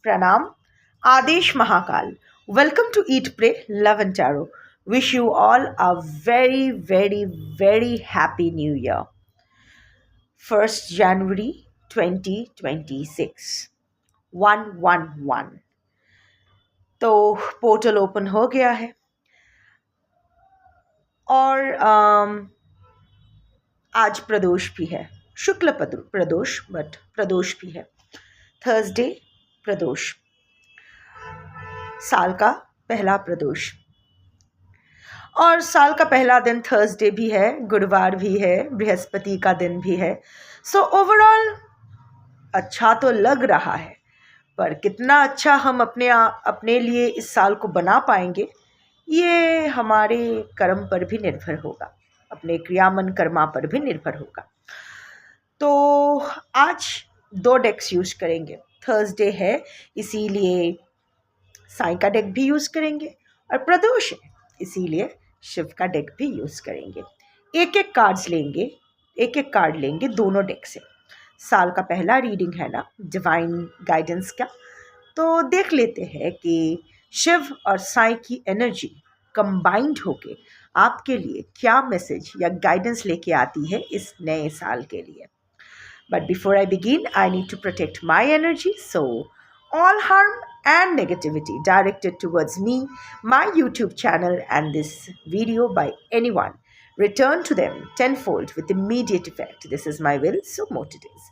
Pranam, Adesh Mahakal. Welcome to Eat, Pray, Love and Tarot. Wish you all a very, very, very happy new year. 1st January 2026. 111. तो portal open हो गया है और आज प्रदोष भी है, शुक्ल प्रदोष, बट प्रदोष भी है। थर्सडे प्रदोष, साल का पहला प्रदोष, और साल का पहला दिन थर्सडे भी है, गुरुवार भी है, बृहस्पति का दिन भी है। सो ओवरऑल अच्छा तो लग रहा है, पर कितना अच्छा हम अपने लिए इस साल को बना पाएंगे ये हमारे कर्म पर भी निर्भर होगा, अपने क्रियामन कर्मा पर भी निर्भर होगा। तो आज 2 डेक्स यूज करेंगे। थर्सडे है इसीलिए साई का डेक भी यूज करेंगे, और प्रदोष है इसीलिए शिव का डेक भी यूज करेंगे। एक एक कार्ड लेंगे दोनों डेक से। साल का पहला रीडिंग है ना, डिवाइन गाइडेंस का, तो देख लेते हैं कि शिव और साई की एनर्जी कंबाइंड होके आपके लिए क्या मैसेज या गाइडेंस लेके आती है इस नए साल के लिए। But before I begin, I need to protect my energy. So, all harm and negativity directed towards me, my YouTube channel, and this video by anyone, return to them tenfold with immediate effect. This is my will, so mote it is.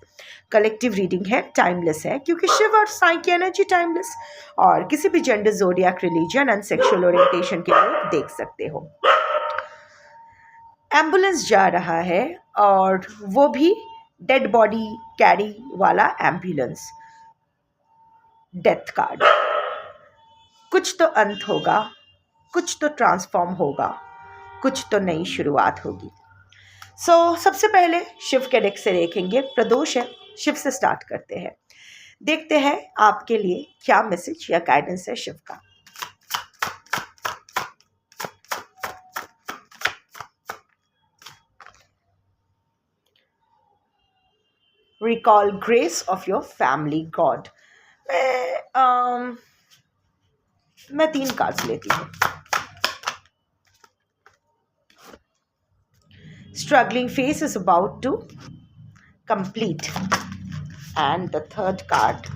Collective reading है, timeless है, क्योंकि शिव और साई की energy timeless, और किसी भी gender, जोडियाक, religion and sexual orientation के लोग देख सकते हो। एम्बुलेंस जा रहा है, और वो भी डेड बॉडी कैरी वाला एम्बुलेंस। डेथ कार्ड, कुछ तो अंत होगा, कुछ तो ट्रांसफॉर्म होगा, कुछ तो नई शुरुआत होगी। सबसे पहले शिव के डेक से देखेंगे। प्रदोष है, शिव से स्टार्ट करते हैं। देखते हैं आपके लिए क्या मैसेज या गाइडेंस है शिव का। Recall grace of your family God. मैं 3 कार्ड्स लेती हूँ। Struggling phase is about to complete. And the 3rd card.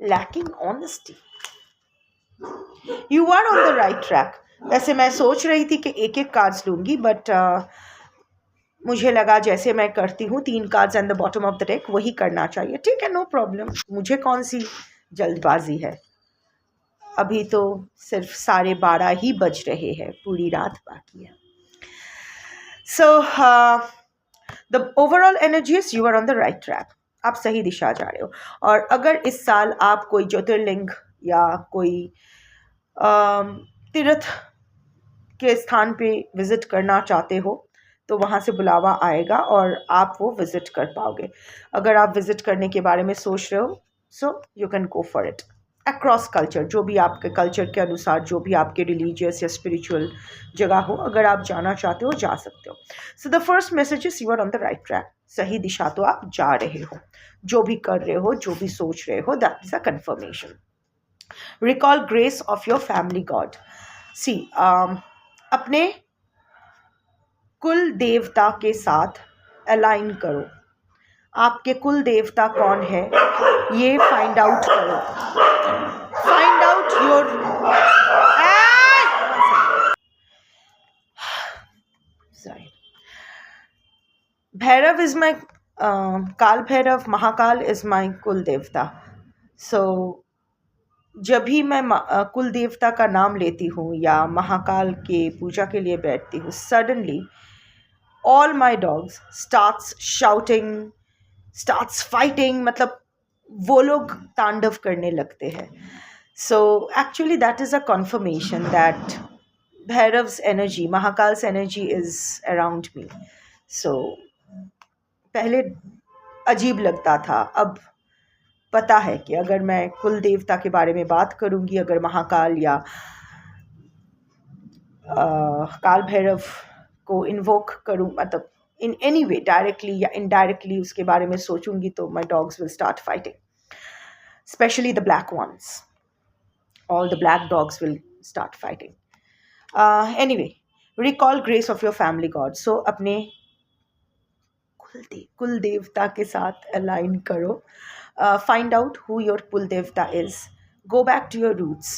Lacking honesty. You are on the right track. वैसे मैं सोच रही थी कि एक कार्ड्स लूँगी, बट मुझे लगा जैसे मैं करती हूँ 3 cards and the bottom of the deck, वही करना चाहिए। ठीक है, नो प्रॉब्लम, मुझे कौन सी जल्दबाजी है। अभी तो सिर्फ 12:30 ही बज रहे हैं, पूरी रात बाकी है। The overall energy is you are on the right track. आप सही दिशा जा रहे हो, और अगर इस साल आप कोई ज्योतिर्लिंग या कोई तीर्थ के स्थान पे विजिट करना चाहते हो तो वहाँ से बुलावा आएगा और आप वो विजिट कर पाओगे। अगर आप विजिट करने के बारे में सोच रहे हो, so you can go for it. Across culture, जो भी आपके कल्चर के अनुसार, जो भी आपके रिलीजियस या स्पिरिचुअल जगह हो, अगर आप जाना चाहते हो जा सकते हो। So the first message is you are on the right track. सही दिशा तो आप जा रहे हो, जो भी कर रहे हो, जो भी सोच रहे हो, that is a confirmation. Recall grace of your family god. See, अपने कुल देवता के साथ अलाइन करो। आपके कुल देवता कौन है ये फाइंड आउट करो। Find out your Bhairav is my काल भैरव, महाकाल इज माई कुल देवता। सो जब भी मैं कुल देवता का नाम लेती हूँ या महाकाल के पूजा के लिए बैठती हूँ, suddenly all my dogs starts shouting, starts fighting, मतलब वो लोग तांडव करने लगते हैं। So actually that is a confirmation that Bhairav's energy, Mahakal's energy is around me. So पहले अजीब लगता था, अब पता है कि अगर मैं कुल देवता के बारे में बात करूँगी, अगर महाकाल या काल भैरव को इन्वोक करूँ, मतलब इन एनी वे डायरेक्टली या इनडायरेक्टली उसके बारे में सोचूंगी तो my dogs will start fighting, especially the black ones. All the black dogs will start fighting. Anyway, recall grace of your family god. So अपने कुल देवता के साथ align करो. Find out who your कुल देवता is. Go back to your roots.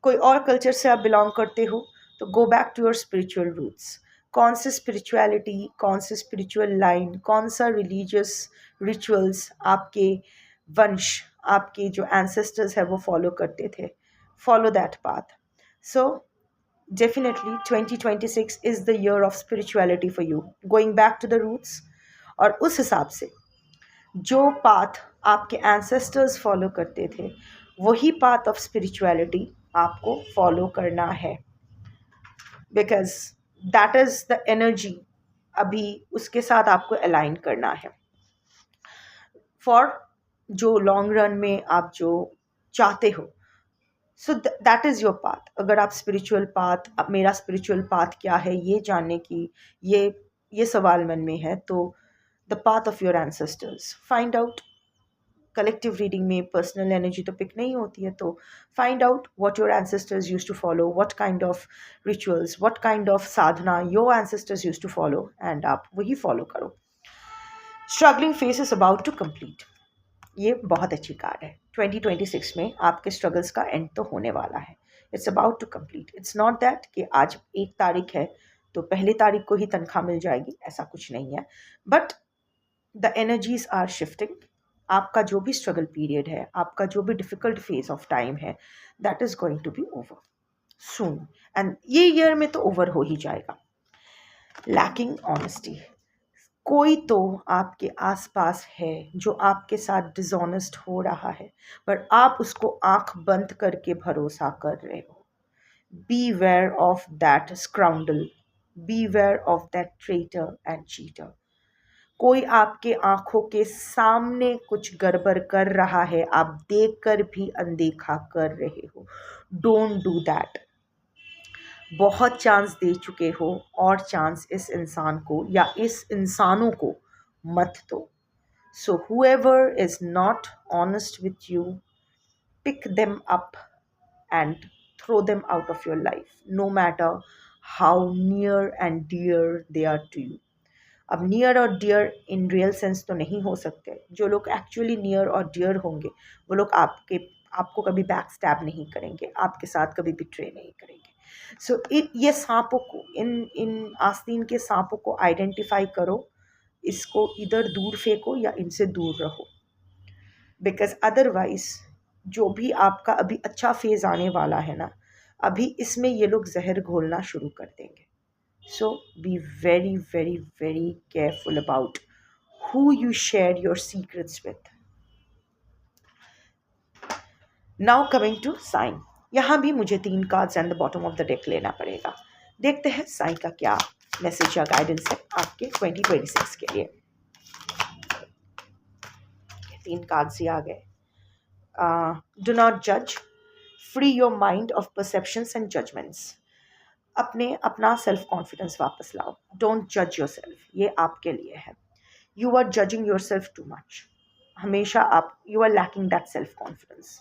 कोई और कल्चर से आप बिलोंग करते हो तो go back to your spiritual roots. कौन सी स्पिरिचुअलिटी, कौन सी स्पिरिचुअल लाइन, कौन सा रिलीजियस रिचुअल्स आपके वंश, आपके जो एंसेस्टर्स है वो फॉलो करते थे, follow that path. So definitely 2026 is the year of spirituality for you, going back to the roots. और उस हिसाब से जो पाथ आपके एंसेस्टर्स फॉलो करते थे वही पाथ ऑफ स्पिरिचुअलिटी आपको फॉलो करना है, because that is the energy. अभी उसके साथ आपको अलाइन करना है फॉर जो लॉन्ग रन में आप जो चाहते हो. So that is your path. अगर आप स्पिरिचुअल पाथ, अब मेरा स्पिरिचुअल पाथ क्या है ये जानने की ये सवाल मन में है, तो the path of your ancestors find out. Collective reading में पर्सनल एनर्जी तो पिक नहीं होती है, तो find out what your ancestors used to follow, what kind of rituals, what kind of sadhana your ancestors used to follow, and आप वही follow करो. Struggling phase is about to complete. ये बहुत अच्छी कार्ड है. 2026 में आपके स्ट्रगल्स का एंड तो होने वाला है. It's about to complete. It's not that कि आज 1 तारीख है तो पहली तारीख को ही तनख्वाह मिल जाएगी, ऐसा कुछ नहीं है. But the energies are shifting. आपका जो भी स्ट्रगल पीरियड है, आपका जो भी डिफ़िकल्ट फेज ऑफ टाइम है, that is going to be over soon. And ये ईयर में तो ओवर हो ही जाएगा. Lacking honesty. कोई तो आपके आसपास है जो आपके साथ डिसऑनेस्ट हो रहा है, पर आप उसको आंख बंद करके भरोसा कर रहे हो. Beware of that scoundrel, beware of that traitor and cheater. कोई आपके आंखों के सामने कुछ गड़बड़ कर रहा है, आप देखकर भी अनदेखा कर रहे हो. Don't do that. बहुत चांस दे चुके हो और चांस इस इंसान को या इस इंसानों को मत दो. सो whoever is not honest with you, pick them up and throw them out of your life, no matter how near and dear they are to you. अब नियर और डियर इन रियल सेंस तो नहीं हो सकते. जो लोग actually near और dear होंगे वो लोग आपको कभी बैक स्टैब नहीं करेंगे, आपके साथ कभी बिट्रे नहीं करेंगे. सो ये सांपों को, इन आस्तीन के सांपों को आइडेंटिफाई करो, इसको इधर दूर फेंको या इनसे दूर रहो. बिकॉज अदरवाइज जो भी आपका अभी अच्छा फेज आने वाला है ना, अभी इसमें ये लोग जहर घोलना शुरू कर देंगे. So be very, very, very careful about who you share your secrets with. Now coming to sign. यहाँ भी मुझे 3 cards and the bottom of the deck लेना पड़ेगा. देखते हैं साइन का क्या मैसेज या गाइडेंस है आपके 2026 के लिए. 3 कार्ड्स ही आ गए. Do not judge. Free your mind of perceptions and judgments. अपना सेल्फ कॉन्फिडेंस वापस लाओ. डोंट जज योर सेल्फ. ये आपके लिए है. You are judging yourself too much. हमेशा आप you are lacking that self confidence.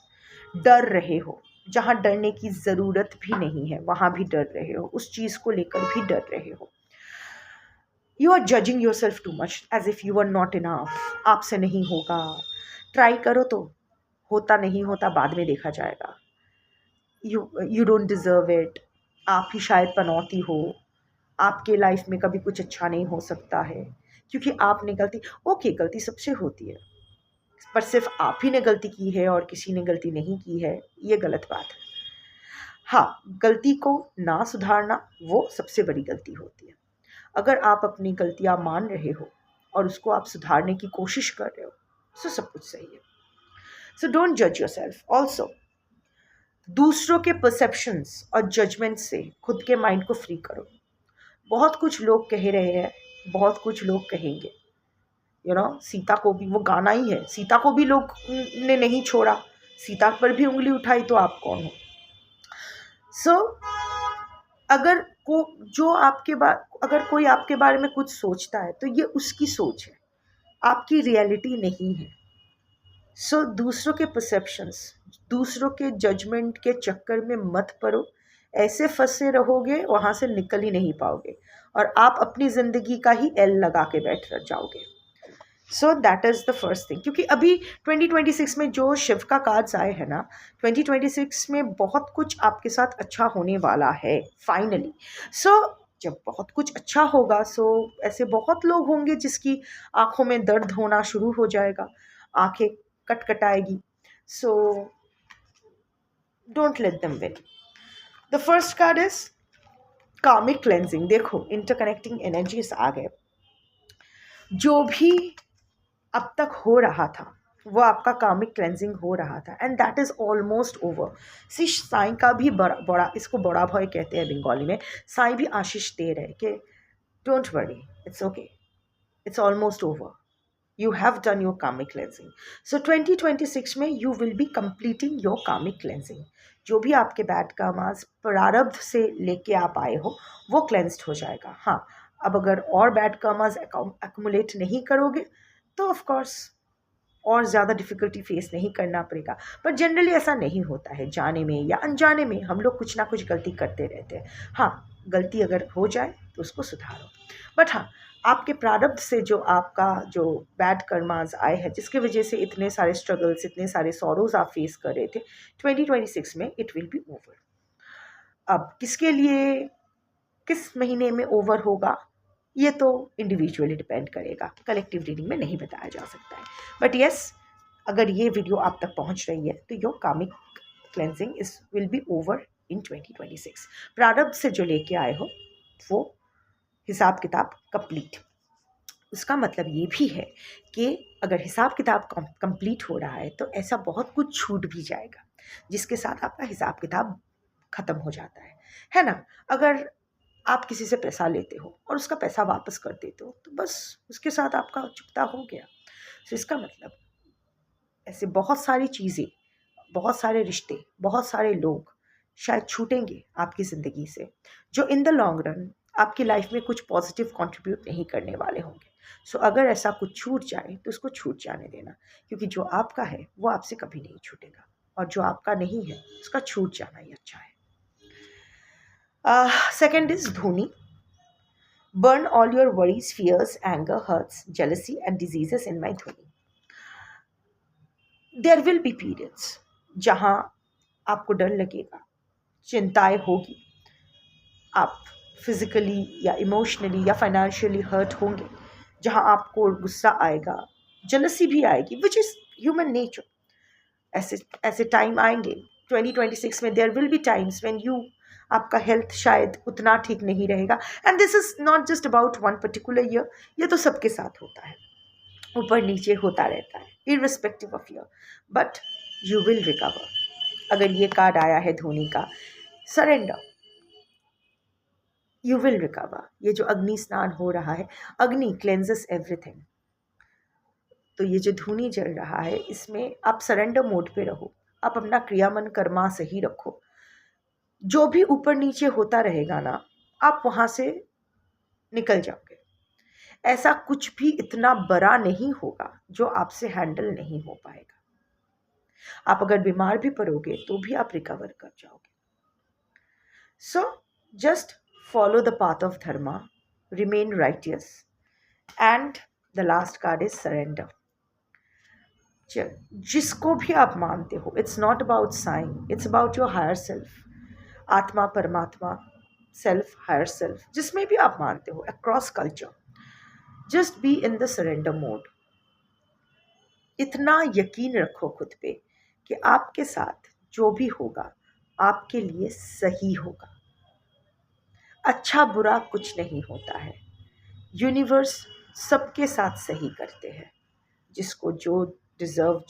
डर रहे हो जहाँ डरने की ज़रूरत भी नहीं है, वहाँ भी डर रहे हो. उस चीज़ को लेकर भी डर रहे हो. You are judging yourself too much as if you are not enough. आपसे नहीं होगा. ट्राई करो तो होता नहीं होता बाद में देखा जाएगा. You don't deserve it. आप ही शायद पनौती हो. आपके लाइफ में कभी कुछ अच्छा नहीं हो सकता है क्योंकि आपने गलती सबसे होती है, पर सिर्फ आप ही ने गलती की है और किसी ने गलती नहीं की है, ये गलत बात है. हाँ, गलती को ना सुधारना वो सबसे बड़ी गलती होती है. अगर आप अपनी गलतियाँ मान रहे हो और उसको आप सुधारने की कोशिश कर रहे हो तो सब कुछ सही है. सो डोंट जज योर सेल्फ. ऑल्सो दूसरों के परसेप्शंस और जजमेंट से खुद के माइंड को फ्री करो. बहुत कुछ लोग कह रहे हैं, बहुत कुछ लोग कहेंगे. सीता को भी, वो गाना ही है, सीता को भी लोग ने नहीं छोड़ा, सीता पर भी उंगली उठाई तो आप कौन हो. सो अगर को जो अगर कोई आपके बारे में कुछ सोचता है तो ये उसकी सोच है, आपकी रियलिटी नहीं है। सो दूसरों के परसेप्शंस, दूसरों के जजमेंट के चक्कर में मत पड़ो। ऐसे फंसे रहोगे वहाँ से निकल ही नहीं पाओगे और आप अपनी ज़िंदगी का ही एल लगा के बैठ जाओगे। So that is the first thing. क्योंकि अभी 2026 में जो शिव का कार्ड्स आए हैं ना, 2026 में बहुत कुछ आपके साथ अच्छा होने वाला है फाइनली। सो जब बहुत कुछ अच्छा होगा, सो ऐसे बहुत लोग होंगे जिसकी आंखों में दर्द होना शुरू हो जाएगा, आंखें कटकटाएगी। So don't let them win. The first card is karmic cleansing. देखो, इंटरकनेक्टिंग एनर्जीज आ गए। जो भी अब तक हो रहा था वो आपका कार्मिक क्लेंजिंग हो रहा था, and that is almost over. See Sai का भी बड़ा इसको बड़ा भय कहते हैं बंगाली में। साईं भी आशीष दे रहे कि don't worry, it's okay, it's almost over, you have done your karmic cleansing. So 2026 में you will be completing your karmic cleansing. जो भी आपके बैड कर्मास प्रारब्ध से लेके आप आए हो वो क्लेंस्ड हो जाएगा। हाँ, अब अगर और बैड कर्मास एक्मुलेट नहीं करोगे तो ऑफ कोर्स और ज़्यादा डिफ़िकल्टी फेस नहीं करना पड़ेगा। पर जनरली ऐसा नहीं होता है, जाने में या अनजाने में हम लोग कुछ ना कुछ गलती करते रहते हैं। हाँ, गलती अगर हो जाए तो उसको सुधारो। बट हाँ, आपके प्रारब्ध से जो आपका जो बैड कर्मास आए हैं, जिसकी वजह से इतने सारे स्ट्रगल्स, इतने सारे सॉरोज आप फेस कर रहे थे, 2026 में इट विल बी ओवर। अब किसके लिए किस महीने में ओवर होगा ये तो इंडिविजुअली डिपेंड करेगा, कलेक्टिव रीडिंग में नहीं बताया जा सकता है। बट येस, अगर ये वीडियो आप तक पहुंच रही है तो योर कार्मिक cleansing will be over in 2026। प्रारब्ध से जो लेके आए हो वो हिसाब किताब कंप्लीट। उसका मतलब ये भी है कि अगर हिसाब किताब कंप्लीट हो रहा है तो ऐसा बहुत कुछ छूट भी जाएगा जिसके साथ आपका हिसाब किताब ख़त्म हो जाता है ना। अगर आप किसी से पैसा लेते हो और उसका पैसा वापस कर देते हो तो बस उसके साथ आपका चुकता हो गया। तो इसका मतलब ऐसे बहुत सारी चीज़ें, बहुत सारे रिश्ते, बहुत सारे लोग शायद छूटेंगे आपकी ज़िंदगी से, जो इन द लॉन्ग रन आपकी लाइफ में कुछ पॉजिटिव कंट्रीब्यूट नहीं करने वाले होंगे। सो अगर ऐसा कुछ छूट जाए तो उसको छूट जाने देना, क्योंकि जो आपका है वो आपसे कभी नहीं छूटेगा और जो आपका नहीं है उसका छूट जाना ही अच्छा है। Second is Dhoni. Burn all your worries, fears, anger, hurts, jealousy and diseases in my Dhoni. There will be periods जहाँ आपको डर लगेगा, चिंताएं होगी, आप फिजिकली या इमोशनली या फाइनेंशियली हर्ट होंगे, जहाँ आपको गुस्सा आएगा, जेलसी भी आएगी, विच इज़ ह्यूमन नेचर। ऐसे टाइम आएंगे 2026 में। There will be times when आपका हेल्थ शायद उतना ठीक नहीं रहेगा, and this is not just about one particular year, ये तो सबके साथ होता है, ऊपर नीचे होता रहता है irrespective of year, but you will recover. अगर ये कार्ड आया है धोनी का, सरेंडर, यू विल रिकवर। ये जो अग्नि स्नान हो रहा है, अग्नि क्लेंजेस एवरीथिंग, तो ये जो धूनी जल रहा है इसमें आप सरेंडर मोड पे रहो, आप अपना क्रियामन कर्मा सही रखो। जो भी ऊपर नीचे होता रहेगा ना, आप वहाँ से निकल जाओगे। ऐसा कुछ भी इतना बड़ा नहीं होगा जो आपसे हैंडल नहीं हो पाएगा। आप अगर बीमार भी पड़ोगे तो भी आप रिकवर कर जाओगे। So just follow the path of dharma, remain righteous, and the last card is surrender. जिसको भी आप मानते हो, it's not about sign, it's about your higher self, atma, paramatma, self, higher self, जिसमें भी आप मानते हो, across culture, just be in the surrender mode. इतना यकीन रखो खुद पे कि आपके साथ जो भी होगा आपके लिए सही होगा। अच्छा बुरा कुछ नहीं होता है, यूनिवर्स सबके साथ सही करते हैं। जिसको जो डिज़र्व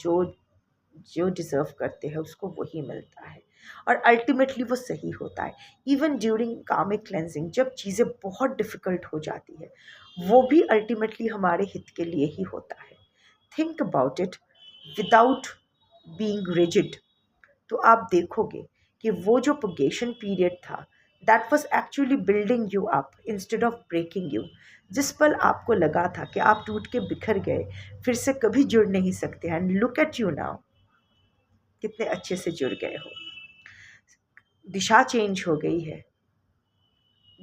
करते हैं उसको वही मिलता है, और अल्टीमेटली वो सही होता है। इवन ड्यूरिंग कार्मिक क्लेंजिंग जब चीज़ें बहुत डिफ़िकल्ट हो जाती है, वो भी अल्टीमेटली हमारे हित के लिए ही होता है। Think about it without being rigid, तो आप देखोगे कि वो जो पुगेशन पीरियड था that was actually building you up instead of breaking you. जिस पल आपको लगा था कि आप टूट के बिखर गए, फिर से कभी जुड़ नहीं सकते, and look at you now, कितने अच्छे से जुड़ गए हो। दिशा चेंज हो गई है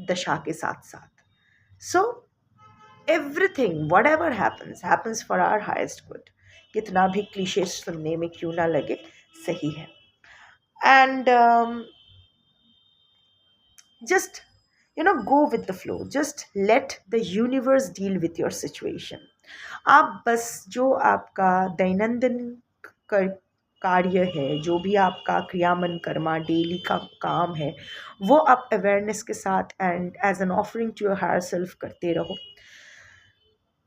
दशा के साथ साथ। So everything whatever happens for our highest good, कितना भी क्लीशे सुनने में क्यों ना लगे, सही है। And just go with the flow, just let the universe deal with your situation. आप बस जो आपका दैनंदिन कार्य है, जो भी आपका क्रियामन कर्मा डेली का काम है, वो आप अवेयरनेस के साथ and as an offering to your higher self करते रहो।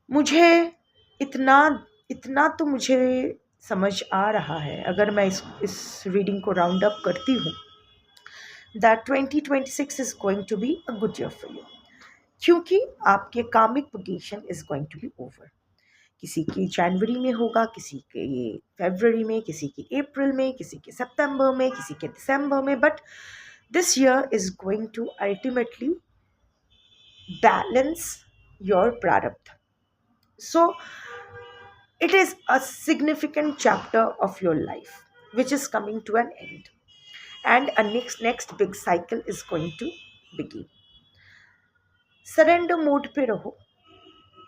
मुझे इतना इतना तो मुझे समझ आ रहा है, अगर मैं इस रीडिंग को राउंड अप करती हूँ, that 2026 is going to be a good year for you, क्योंकि आपके कार्मिक vocation is going to be over। किसी की जनवरी में होगा, किसी के फरवरी में, किसी की अप्रैल में, किसी के सितंबर में, किसी के दिसंबर में, but this year is going to ultimately balance your prarabdha. So it is a significant chapter of your life which is coming to an end, and a next big cycle is going to begin. Surrender mode पे रहो,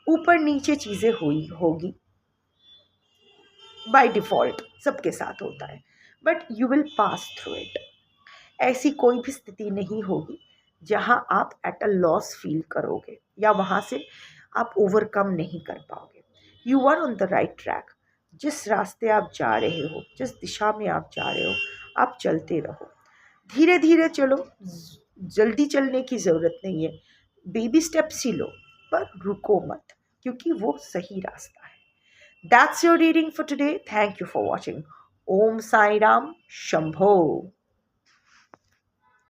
ऊपर नीचे चीज़ें होगी, by default सबके साथ होता है, but you will pass through it. ऐसी कोई भी स्थिति नहीं होगी जहां आप एट अ लॉस फील करोगे या वहां से आप ओवरकम नहीं कर पाओगे। You are on the right track. जिस रास्ते आप जा रहे हो, जिस दिशा में आप जा रहे हो, आप चलते रहो, धीरे धीरे चलो, जल्दी चलने की ज़रूरत नहीं है, बेबी स्टेप्स ही लो, पर रुको मत, क्योंकि वो सही रास्ता है। That's your reading for today. Thank you for watching. Om Sai Ram, Shambho.